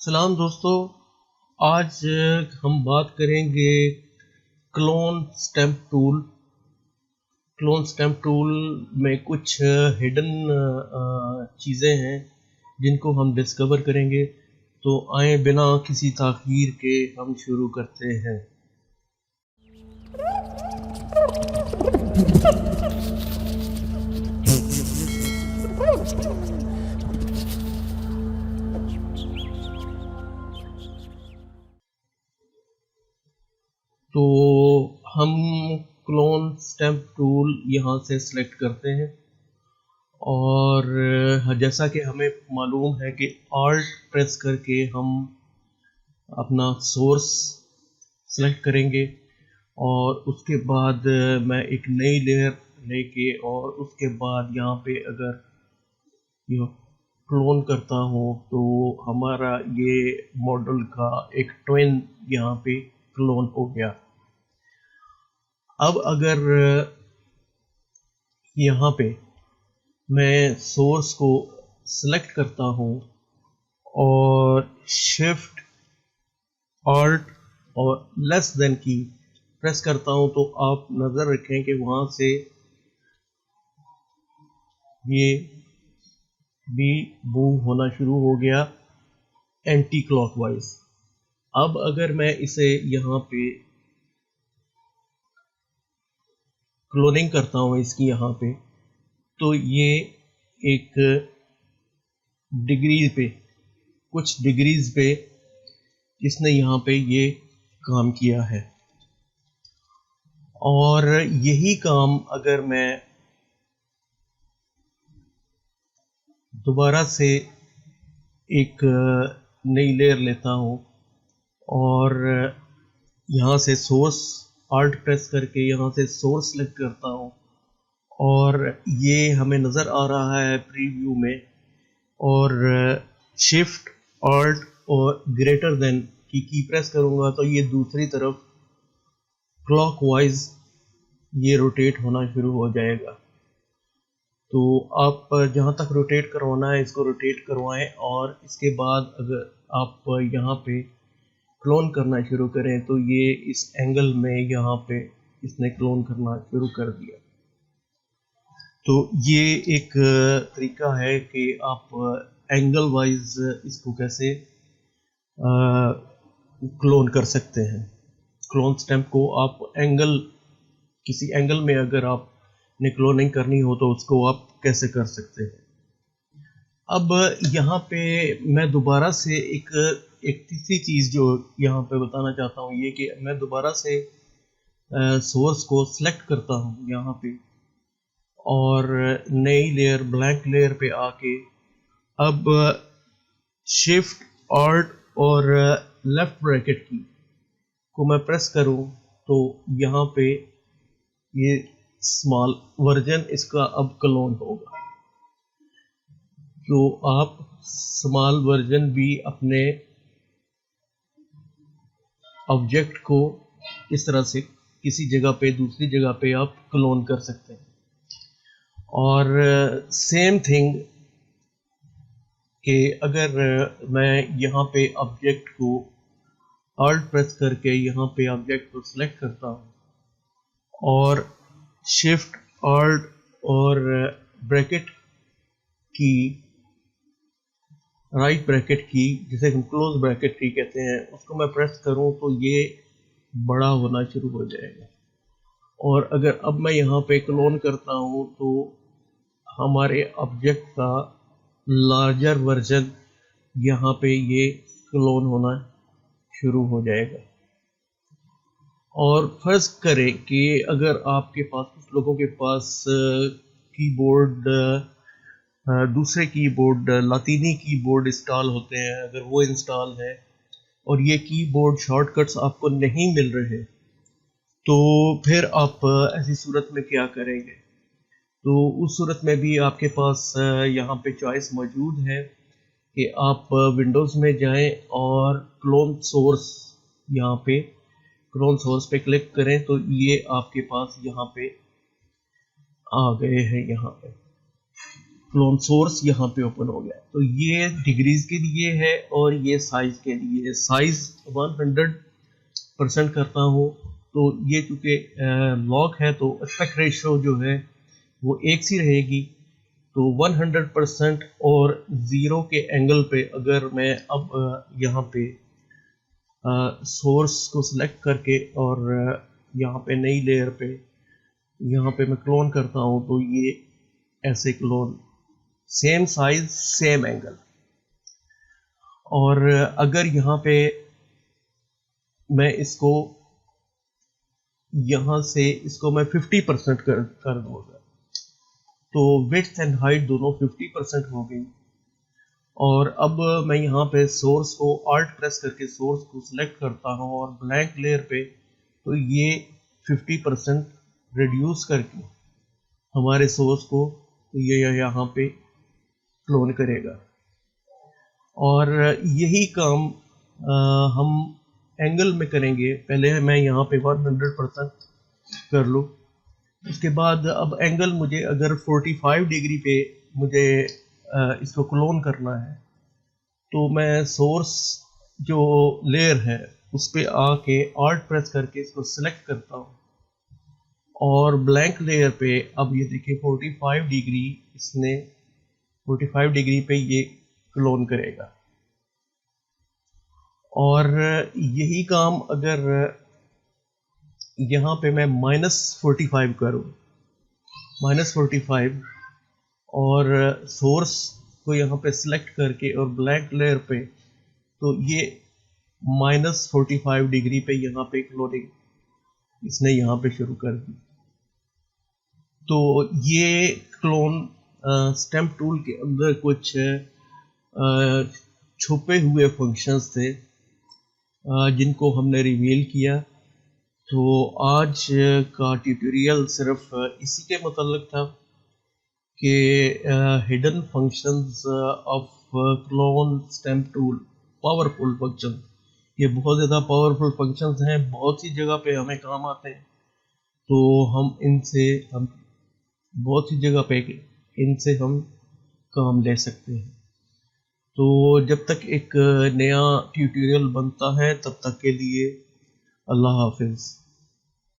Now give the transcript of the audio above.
सलाम दोस्तों। आज हम बात करेंगे clone stamp tool. Clone stamp tool में कुछ हिडन चीज़ें हैं जिनको हम डिस्कवर करेंगे। तो आए बिना किसी ताख़ीर के हम शुरू करते हैं। तो हम क्लोन स्टैम्प टूल यहाँ से सिलेक्ट करते हैं और जैसा कि हमें मालूम है कि ऑल्ट प्रेस करके हम अपना सोर्स सेलेक्ट करेंगे और उसके बाद मैं एक नई लेयर लेके और उसके बाद यहाँ पे अगर ये क्लोन करता हूँ तो हमारा ये मॉडल का एक ट्विन यहाँ पे क्लोन हो गया। अब अगर यहाँ पे मैं सोर्स को सिलेक्ट करता हूँ और शिफ्ट ऑल्ट और लेस देन की प्रेस करता हूँ तो आप नज़र रखें कि वहाँ से ये भी मूव होना शुरू हो गया एंटी क्लॉकवाइज। अब अगर मैं इसे यहाँ पे क्लोनिंग करता हूँ इसकी यहाँ पे, तो ये एक डिग्री पे कुछ डिग्रीज पे इसने यहाँ पे ये काम किया है। और यही काम अगर मैं दोबारा से एक नई लेयर लेता हूँ और यहाँ से सोर्स ऑल्ट प्रेस करके यहाँ से सोर्स सेलेक्ट करता हूँ और ये हमें नज़र आ रहा है प्रीव्यू में, और शिफ्ट ऑल्ट और ग्रेटर देन की प्रेस करूँगा तो ये दूसरी तरफ क्लॉकवाइज ये रोटेट होना शुरू हो जाएगा। तो आप जहाँ तक रोटेट करवाना है इसको रोटेट करवाएं और इसके बाद अगर आप यहाँ पे क्लोन करना शुरू करें तो ये इस एंगल में यहाँ पे इसने क्लोन करना शुरू कर दिया। तो ये एक तरीका है कि आप एंगल वाइज इसको कैसे क्लोन कर सकते हैं। क्लोन स्टैम्प को आप किसी एंगल में अगर आपने क्लोनिंग करनी हो तो उसको आप कैसे कर सकते हैं। अब यहाँ पे मैं दोबारा से एक तीसरी चीज़ जो यहाँ पे बताना चाहता हूँ ये कि मैं दोबारा से सोर्स को सिलेक्ट करता हूँ यहाँ पे और नई लेयर ब्लैंक लेयर पे आके अब शिफ्ट ऑल्ट और लेफ्ट ब्रैकेट की को मैं प्रेस करूँ तो यहाँ पे ये स्मॉल वर्जन इसका अब क्लोन होगा। तो आप स्मॉल वर्जन भी अपने ऑब्जेक्ट को इस तरह से किसी जगह पे दूसरी जगह पे आप क्लोन कर सकते हैं। और सेम थिंग कि अगर मैं यहाँ पे ऑब्जेक्ट को ऑल्ट प्रेस करके यहाँ पे ऑब्जेक्ट को सिलेक्ट करता हूँ और शिफ्ट ऑल्ट और ब्रैकेट की राइट ब्रैकेट की जिसे हम क्लोज ब्रैकेट की कहते हैं उसको मैं प्रेस करूं तो ये बड़ा होना शुरू हो जाएगा। और अगर अब मैं यहाँ पे क्लोन करता हूँ तो हमारे ऑब्जेक्ट का लार्जर वर्जन यहाँ पे ये क्लोन होना शुरू हो जाएगा। और फर्ज करें कि अगर आपके पास कुछ लोगों के पास कीबोर्ड दूसरे कीबोर्ड लातीनी कीबोर्ड इंस्टॉल होते हैं, अगर वो इंस्टॉल है और ये कीबोर्ड शॉर्टकट्स आपको नहीं मिल रहे तो फिर आप ऐसी सूरत में क्या करेंगे। तो उस सूरत में भी आपके पास यहाँ पे चॉइस मौजूद है कि आप विंडोज़ में जाएं और क्लोन सोर्स यहाँ पे क्लोन सोर्स पे क्लिक करें तो ये आपके पास यहाँ पे आ गए हैं यहाँ पे। क्लोन सोर्स यहाँ पे ओपन हो गया। तो ये डिग्रीज के लिए है और ये साइज के लिए है। साइज 100% करता हूँ तो ये चूँकि लॉग है तो एस्पेक्ट रेशो जो है वो एक सी रहेगी। तो 100% और 0 के एंगल पे अगर मैं अब यहाँ पे सोर्स को सिलेक्ट करके और यहाँ पे नई लेयर पे यहाँ पे मैं क्लोन करता हूँ तो ये ऐसे clone, same size same angle. और अगर यहाँ पे मैं इसको यहाँ से इसको मैं 50% कर दूँगा तो विड्थ एंड हाइट दोनों 50% हो गई। और अब मैं यहाँ पे सोर्स को आल्ट प्रेस करके सोर्स को सिलेक्ट करता हूँ और ब्लैंक लेयर पे तो ये 50% रिड्यूस करके हमारे सोर्स को ये यहाँ पे क्लोन करेगा। और यही काम हम एंगल में करेंगे। पहले मैं यहाँ पे 100% कर लूँ, उसके बाद अब एंगल मुझे अगर 45 डिग्री पे मुझे इसको क्लोन करना है तो मैं सोर्स जो लेयर है उस पर आके आल्ट प्रेस करके इसको सिलेक्ट करता हूँ और ब्लैंक लेयर पे अब ये देखिए 45 डिग्री, इसने 45 डिग्री पे ये क्लोन करेगा। और यही काम अगर यहाँ पे मैं -45 करूँ, -45 और सोर्स को यहाँ पे सिलेक्ट करके और ब्लैक लेयर पे तो ये -45 डिग्री पे यहाँ पे क्लोनिंग इसने यहाँ पे शुरू कर दी। तो ये क्लोन स्टैम्प टूल के अंदर कुछ छुपे हुए फंक्शंस थे जिनको हमने रिवील किया। तो आज का ट्यूटोरियल सिर्फ इसी के मतलब था कि hidden functions of clone stamp tool, powerful function. ये बहुत ज़्यादा पावरफुल फंक्शंस हैं, बहुत सी जगह पे हमें काम आते हैं। तो हम बहुत सी जगह पे इनसे हम काम ले सकते हैं। तो जब तक एक नया ट्यूटोरियल बनता है तब तक के लिए अल्लाह हाफिज़।